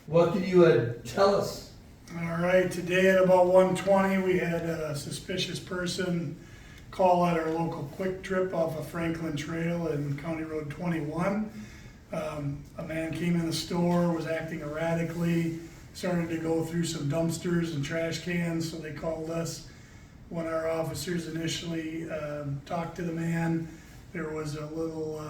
What can you tell us? All right, today at about 1:20, we had a suspicious person call at our local Quick Trip off of Franklin Trail and County Road 21. A man came in the store, was acting erratically, started to go through some dumpsters and trash cans, so they called us. When our officers initially talked to the man, there was a little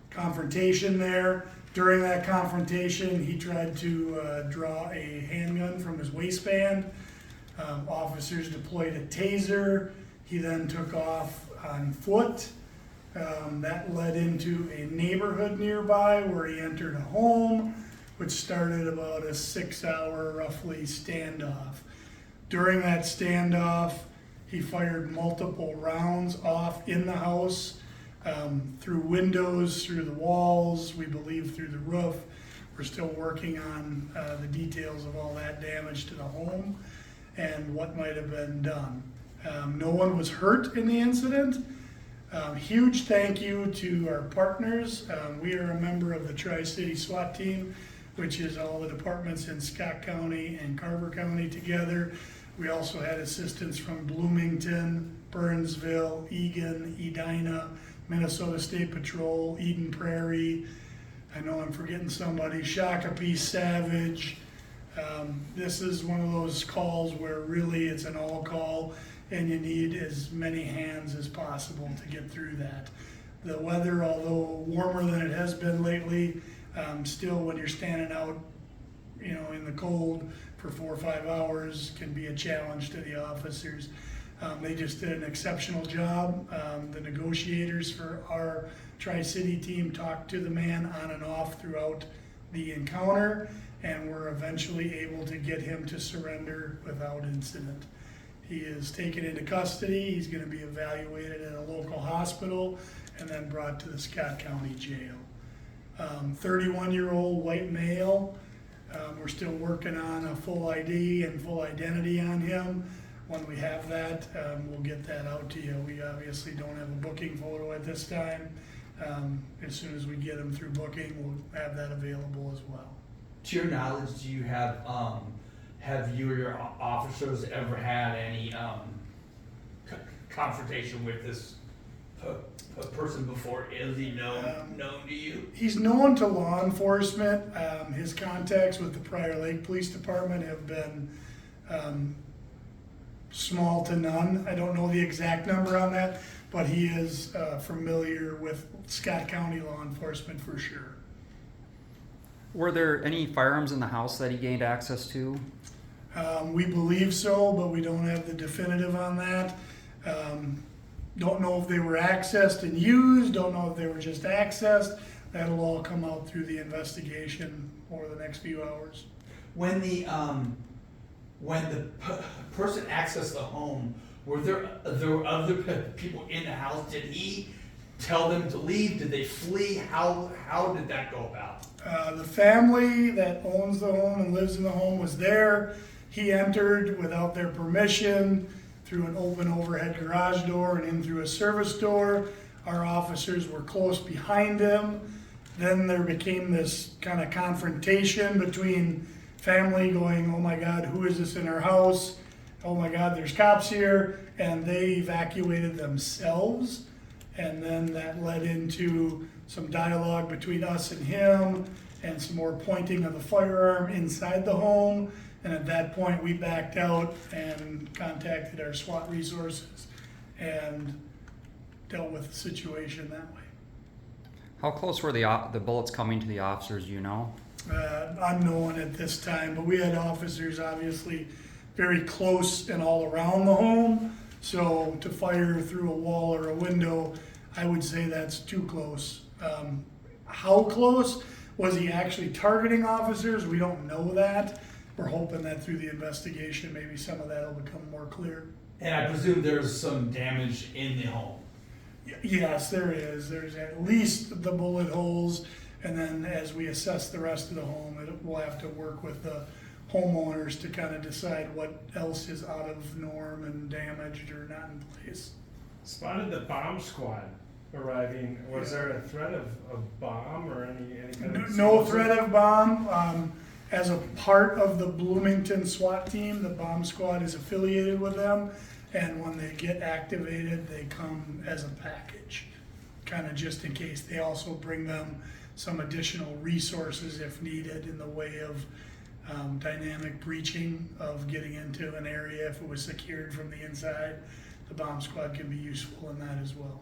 confrontation there. During that confrontation, he tried to draw a handgun from his waistband. Officers deployed a taser. He then took off on foot. That led into a neighborhood nearby where he entered a home, which started about a 6-hour roughly standoff. During that standoff, he fired multiple rounds off in the house, through windows, through the walls, we believe through the roof. We're still working on the details of all that damage to the home and what might have been done. No one was hurt in the incident. Huge thank you to our partners. We are a member of the Tri-City SWAT team, which is all the departments in Scott County and Carver County together. We also had assistance from Bloomington, Burnsville, Egan, Edina, Minnesota State Patrol, Eden Prairie. I know I'm forgetting somebody, Shakopee, Savage. This is one of those calls where really it's an all call and you need as many hands as possible to get through that. The weather, although warmer than it has been lately, still when you're standing out, in the cold for 4 or 5 hours can be a challenge to the officers. They just did an exceptional job. The negotiators for our Tri-City team talked to the man on and off throughout the encounter and were eventually able to get him to surrender without incident. He is taken into custody. He's going to be evaluated at a local hospital and then brought to the Scott County Jail. 31-year-old white male. We're still working on a full ID and full identity on him. When we have that, we'll get that out to you. We obviously don't have a booking photo at this time. As soon as we get him through booking, we'll have that available as well. To your knowledge, do you have you or your officers ever had any confrontation with this person before? Is he known to you? He's known to law enforcement. His contacts with the Prior Lake Police Department have been small to none. I don't know the exact number on that, but he is familiar with Scott County law enforcement for sure. Were there any firearms in the house that he gained access to? We believe so, but we don't have the definitive on that. Don't know if they were accessed and used, don't know if they were just accessed. That'll all come out through the investigation over the next few hours. When the person accessed the home, were there other people in the house? Did he tell them to leave? Did they flee? How did that go about? The family that owns the home and lives in the home was there. He entered without their permission through an open overhead garage door and in through a service door. Our officers were close behind him. Then there became this kind of confrontation between family going, oh my God, who is this in our house? Oh my God, there's cops here. And they evacuated themselves. And then that led into some dialogue between us and him and some more pointing of the firearm inside the home. And at that point, we backed out and contacted our SWAT resources and dealt with the situation that way. How close were the bullets coming to the officers, do you know? Unknown at this time, but we had officers obviously very close and all around the home. So to fire through a wall or a window, I would say that's too close. How close? Was he actually targeting officers? We don't know that. We're hoping that through the investigation, maybe some of that will become more clear. And I presume there's some damage in the home. Yes, there is. There's at least the bullet holes, and then as we assess the rest of the home, we'll have to work with the homeowners to kind of decide what else is out of norm and damaged or not in place. Spotted the bomb squad. arriving, was there a threat of a bomb or any kind of? No explosive? threat of bomb. As a part of the Bloomington SWAT team, the bomb squad is affiliated with them, and when they get activated, they come as a package, kind of just in case. They also bring them some additional resources if needed in the way of dynamic breaching, of getting into an area if it was secured from the inside. The bomb squad can be useful in that as well.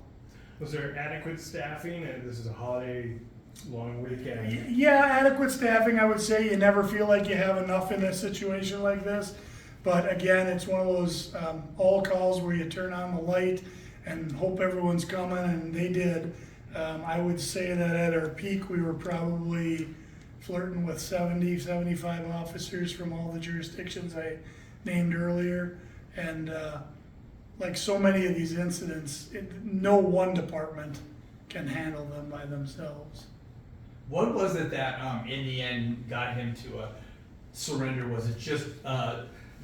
Was there adequate staffing, and this is a holiday long weekend? Yeah, adequate staffing, I would say. You never feel like you have enough in a situation like this. But again, it's one of those all calls where you turn on the light and hope everyone's coming, and they did. I would say that at our peak, we were probably flirting with 70, 75 officers from all the jurisdictions I named earlier. And like so many of these incidents, no one department can handle them by themselves. What was it that, in the end, got him to surrender? Was it just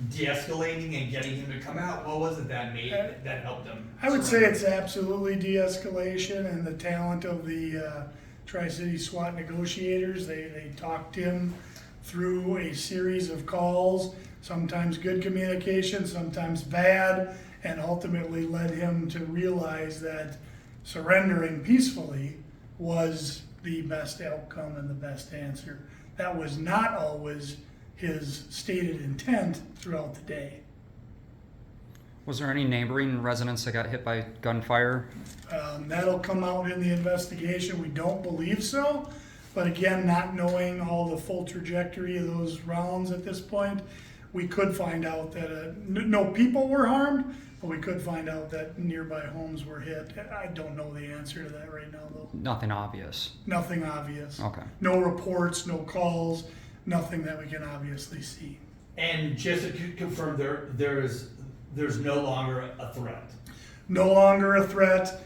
de-escalating and getting him to come out? What was it that that helped him? I would say surrender? it's absolutely de-escalation and the talent of the Tri-City SWAT negotiators. They talked him through a series of calls, sometimes good communication, sometimes bad, and ultimately led him to realize that surrendering peacefully was the best outcome and the best answer. That was not always his stated intent throughout the day. Was there any neighboring residents that got hit by gunfire? That'll come out in the investigation. We don't believe so, but again, not knowing all the full trajectory of those rounds at this point, we could find out that no people were harmed, but we could find out that nearby homes were hit. I don't know the answer to that right now, though. Nothing obvious. Nothing obvious. Okay. No reports, no calls, nothing that we can obviously see. And just to confirm, there's no longer a threat. No longer a threat.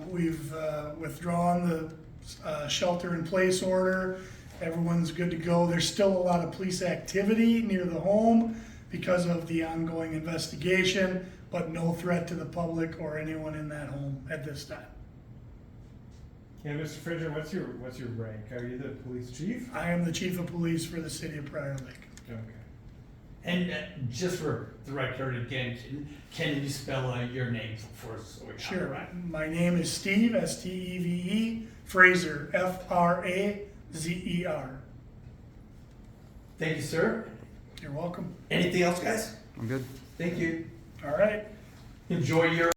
We've withdrawn the shelter-in-place order. Everyone's good to go. There's still a lot of police activity near the home because of the ongoing investigation, but no threat to the public or anyone in that home at this time. And Mr. Frazier, what's your rank? Are you the police chief? I am the chief of police for the city of Prior Lake. Okay. And just for the record again, can you spell your name for us? So we have it Sure. right? My name is Steve, Steve, Fraser, Frazer. Thank you, sir. You're welcome. Anything else, guys? I'm good. Thank you. All right. Enjoy your